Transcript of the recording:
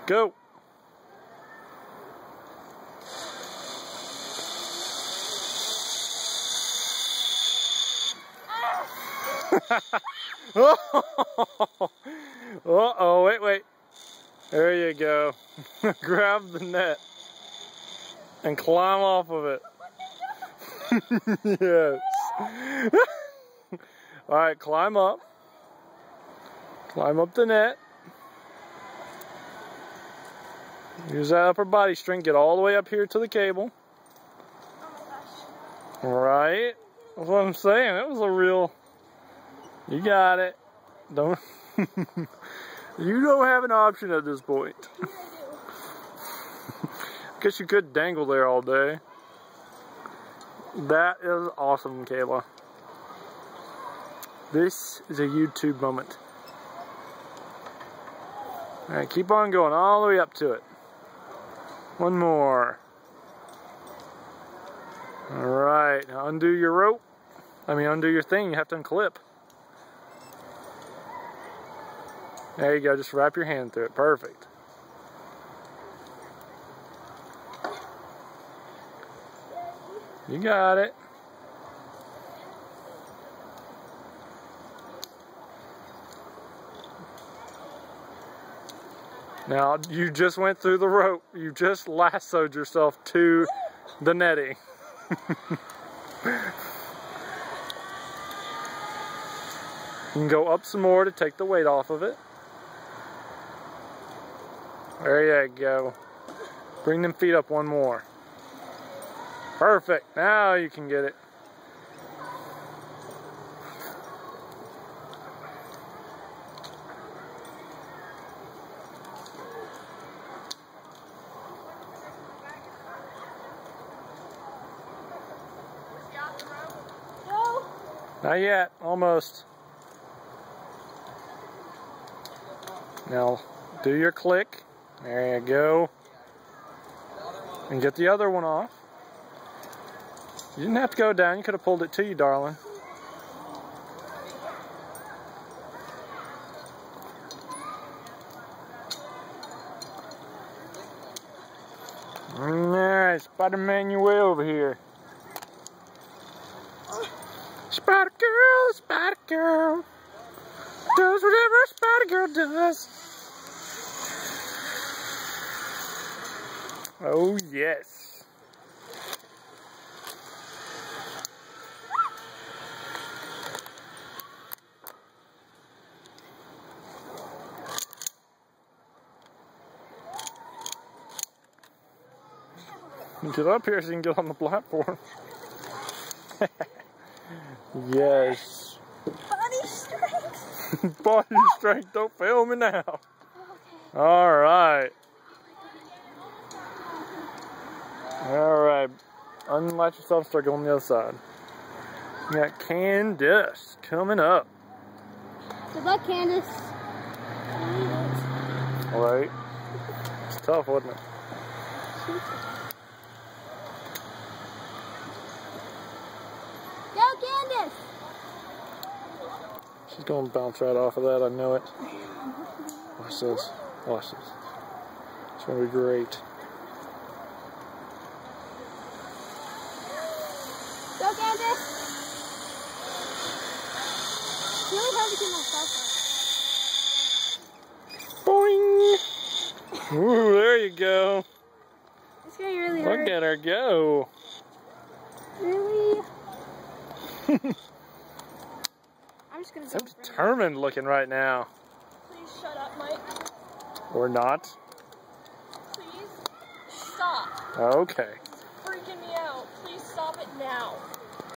Go. Uh-oh, wait. There you go. Grab the net and climb off of it. Yes. Alright, climb up. Climb up the net. Use that upper body strength. Get all the way up here to the cable. Oh my gosh. Right? That's what I'm saying. That was a real... You got it. Don't... You don't have an option at this point. Guess you could dangle there all day. That is awesome, Kayla. This is a YouTube moment. Alright, keep on going all the way up to it. One more. Alright, now undo your rope. Undo your thing. You have to unclip. There you go. Just wrap your hand through it. Perfect. You got it. Now, you just went through the rope. You just lassoed yourself to the netting. You can go up some more to take the weight off of it. There you go. Bring them feet up one more. Perfect. Now you can get it. No. Not yet. Almost. Now, do your click. There you go. And get the other one off. You didn't have to go down. You could have pulled it to you, darling. Alright, Spider-Man your way over here. Spider Girl does whatever a Spider Girl does. Oh yes. Get up here so you can get on the platform. Yes. Body strength. Body strength, don't fail me now. Okay. Alright. Alright. Unlatch yourself, start going on the other side. We got Candace coming up. Good luck, Candace. Alright. It's tough, wasn't it? Go, Candace! She's going to bounce right off of that, I know it. Watch this. Watch this. It's going to be great. Go, Candace! It's really hard to keep myself up. Boing! Ooh, there you go. It's going to be really hard. Look at her go. Really? I'm just going to So determined looking right now. Please shut up, Mike. Or not. Please stop. Okay. It's freaking me out. Please stop it now.